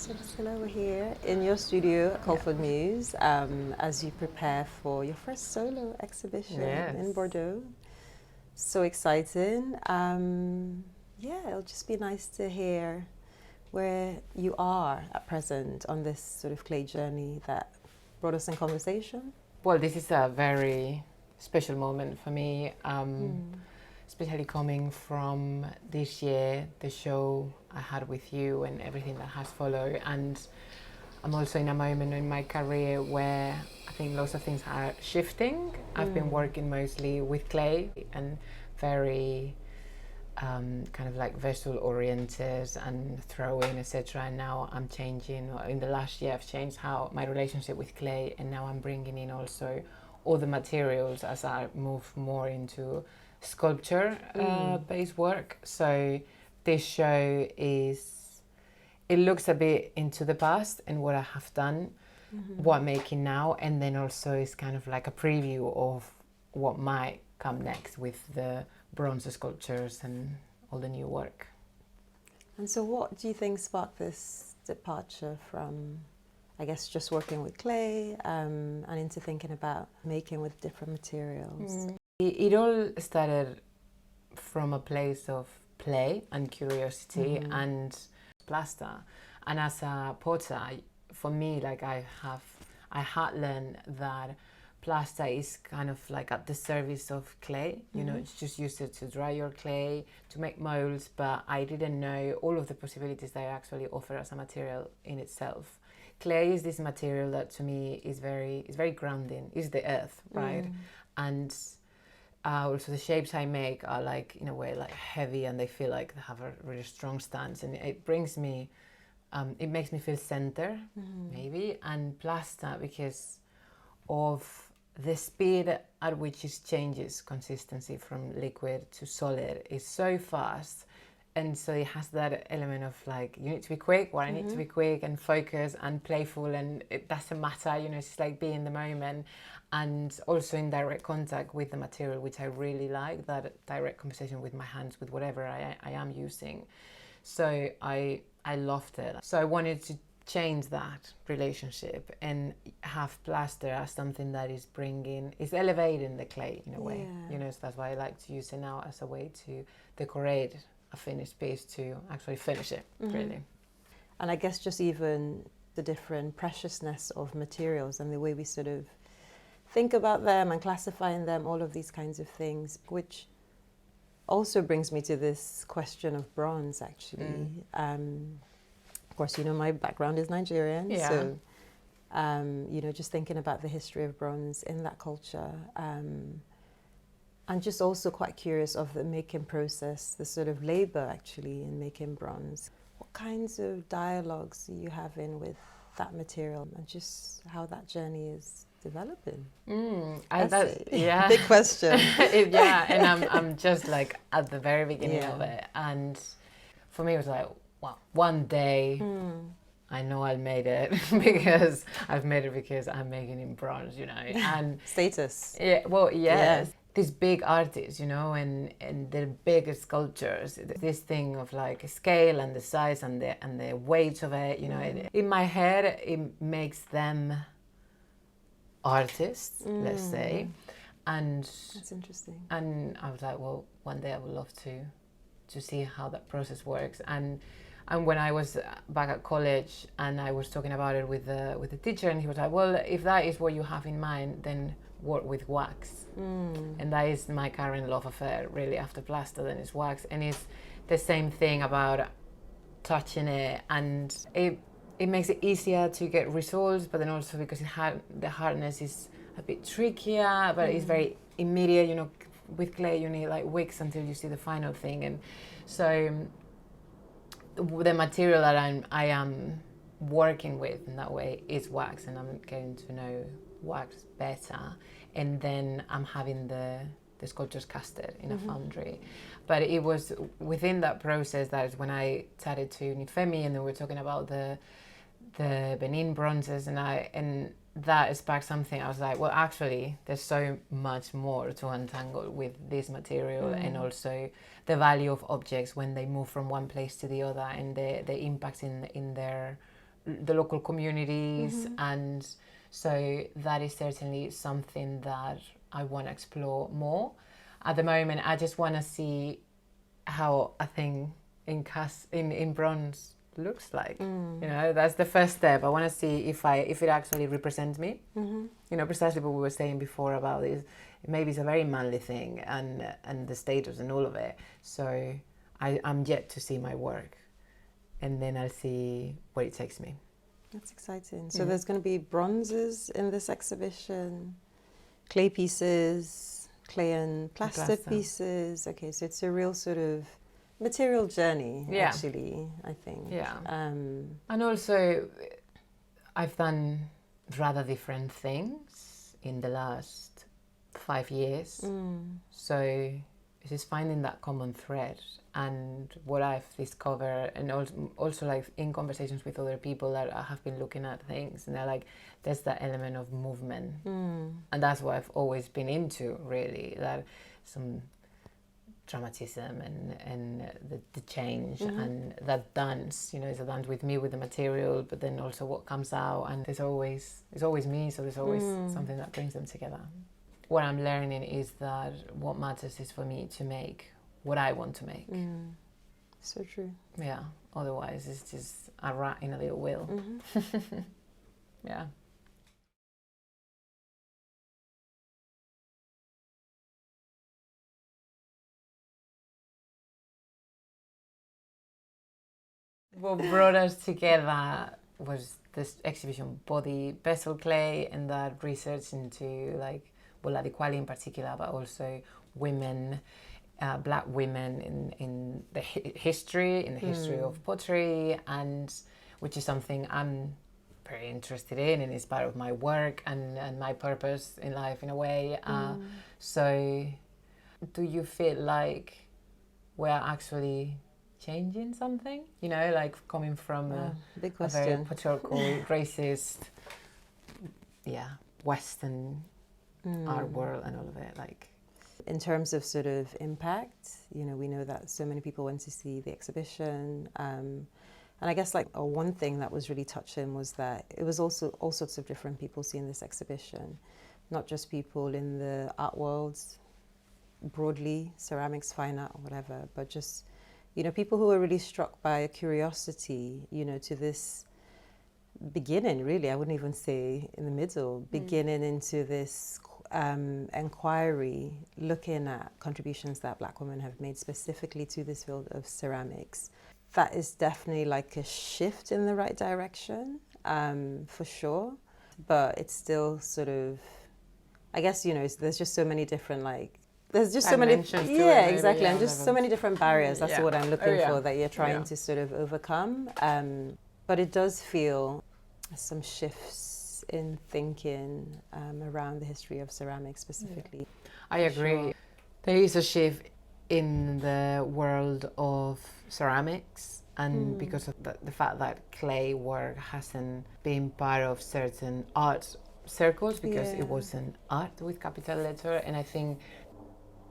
So Bisila, we're here in your studio at Colford Muse as you prepare for your first solo exhibition in Bordeaux. So exciting. It'll just be nice to hear where you are at present on this sort of clay journey that brought us in conversation. Well, this is a very special moment for me, especially coming from this year, the show I had with you and everything that has followed. And I'm also in a moment in my career where I think lots of things are shifting. I've been working mostly with clay and very kind of like vessel oriented and throwing, etc. And now I'm changing. In the last year, I've changed how my relationship with clay, and now I'm bringing in also all the materials as I move more into sculpture based work. So this show it looks a bit into the past and what I have done, what I'm making now, and then also it's kind of like a preview of what might come next with the bronze sculptures and all the new work. And so what do you think sparked this departure from, I guess, just working with clay and into thinking about making with different materials? It all started from a place of play and curiosity and plaster. And as a potter, for me, like I had learned that plaster is kind of like at the service of clay. You know, it's just used to dry your clay, to make molds, but I didn't know all of the possibilities that I actually offer as a material in itself. Clay is this material that to me is very grounding. It's the earth, right? And also the shapes I make are like, in a way, like heavy, and they feel like they have a really strong stance, and it brings me, it makes me feel center, maybe. And plaster, because of the speed at which it changes consistency from liquid to solid, is so fast. And so it has that element of like, you need to be quick, I need to be quick and focus and playful, and it doesn't matter, you know, it's just like be in the moment. And also in direct contact with the material, which I really like, that direct conversation with my hands, with whatever I am using. So I loved it. So I wanted to change that relationship and have plaster as something that is elevating the clay in a way. You know, so that's why I like to use it now as a way to decorate a finished piece, to actually finish it, really. And I guess just even the different preciousness of materials and the way we sort of think about them and classifying them, all of these kinds of things, which also brings me to this question of bronze, actually. Of course, you know, my background is Nigerian, so, you know, just thinking about the history of bronze in that culture, and just also quite curious of the making process, the sort of labor actually in making bronze. What kinds of dialogues are you having with that material, and just how that journey is developing? Big question. And I'm just like at the very beginning of it, and for me it was like, wow, one day I know I made it because I've made it because I'm making it in bronze, you know, and status. Yes. These big artists, you know, and the big sculptures, this thing of like scale and the size and the weight of it, you know, in my head it makes them artists, let's say. And that's interesting. And I was like, well, one day I would love to see how that process works. And when I was back at college and I was talking about it with the teacher, and he was like, well, if that is what you have in mind, then work with wax. And that is my current love affair, really, after plaster, then it's wax. And it's the same thing about touching it, and it makes it easier to get results, but then also because the hardness is a bit trickier, but it's very immediate. You know, with clay you need like weeks until you see the final thing. And so the material that I am working with in that way is wax, and I'm getting to know wax better, and then I'm having the sculptures casted in a foundry. But it was within that process that is when I started to Nifemi, and then we were talking about the Benin bronzes, and that sparked something. I was like, well, actually there's so much more to untangle with this material, and also the value of objects when they move from one place to the other, and the impact in their the local communities, and so that is certainly something that I want to explore more. At the moment, I just want to see how a thing in bronze looks like. You know, that's the first step. I want to see if it actually represents me. You know, precisely what we were saying before about this. Maybe it's a very manly thing, and the status and all of it. So I'm yet to see my work, and then I'll see where it takes me. That's exciting. So there's going to be bronzes in this exhibition, clay pieces, clay and plaster pieces. Okay, so it's a real sort of material journey, actually, I think. Yeah. And also, I've done rather different things in the last 5 years. So it's just finding that common thread. And what I've discovered, and also like in conversations with other people that I have been looking at things, and they're like, there's that element of movement. And that's what I've always been into, really, that some dramatism and the change, and that dance, you know, is a dance with me, with the material, but then also what comes out, and it's always me, so there's always something that brings them together. What I'm learning is that what matters is for me to make what I want to make. So true. Yeah, otherwise it's just a rat in a little wheel. Yeah. What brought us together was this exhibition, body vessel clay, and that research into like, well, La Quali in particular, but also women, black women in the history of pottery, and which is something I'm very interested in, and it's part of my work and my purpose in life in a way. So do you feel like we're actually changing something, you know, like coming from a very patriarchal, racist, Western art world and all of it, like? In terms of sort of impact, you know, we know that so many people went to see the exhibition, and I guess like one thing that was really touching was that it was also all sorts of different people seeing this exhibition, not just people in the art worlds broadly, ceramics, fine art, or whatever, but just, you know, people who were really struck by a curiosity, you know, to this beginning, really, I wouldn't even say in the middle, beginning into this inquiry, looking at contributions that Black women have made specifically to this field of ceramics. That is definitely like a shift in the right direction, for sure. But it's still sort of, I guess, you know, there's just so many different, like, there's just so many, exactly, and just so many different barriers. That's what I'm looking for, that you're trying to sort of overcome. But it does feel some shifts in thinking around the history of ceramics specifically. I agree. Sure. There is a shift in the world of ceramics, and because of the fact that clay work hasn't been part of certain art circles, because it wasn't art with capital letter, and I think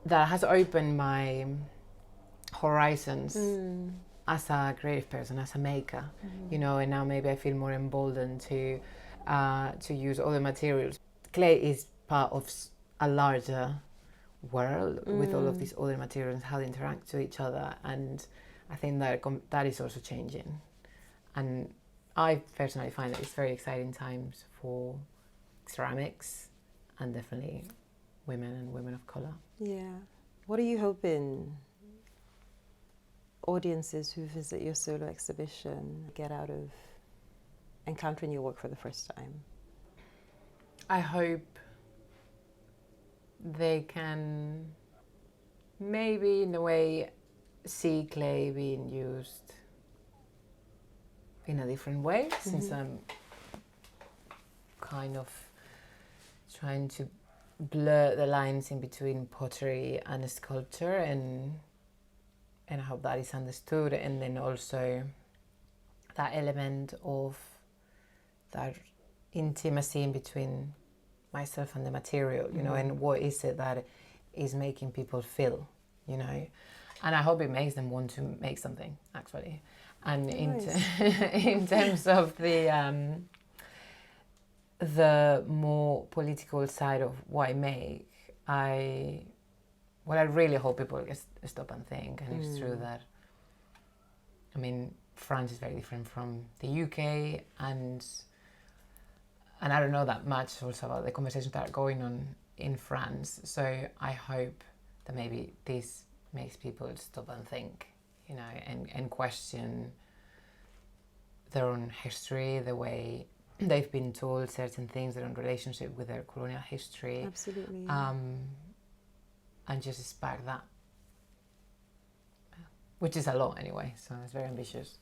that has opened my horizons as a creative person, as a maker, you know, and now maybe I feel more emboldened to use other materials. Clay is part of a larger world with all of these other materials, how they interact to each other, and I think that that is also changing. And I personally find that it's very exciting times for ceramics, and definitely women and women of colour. Yeah. What are you hoping audiences who visit your solo exhibition get out of encountering your work for the first time? I hope they can maybe in a way see clay being used in a different way, since I'm kind of trying to blur the lines in between pottery and sculpture, and I hope that is understood, and then also that element of that intimacy in between myself and the material, you know, and what is it that is making people feel, you know, and I hope it makes them want to make something, actually. And Nice. in terms of the more political side of what I make, what I really hope people stop and think, and it's true that, I mean, France is very different from the UK, and I don't know that much also about the conversations that are going on in France. So I hope that maybe this makes people stop and think, you know, and question their own history, the way they've been told certain things, their own relationship with their colonial history. Absolutely. And just spark that, which is a lot anyway, so it's very ambitious.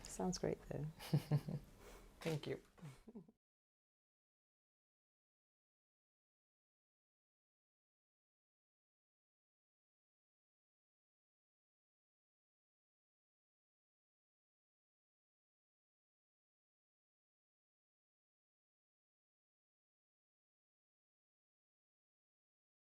Sounds great though. Thank you.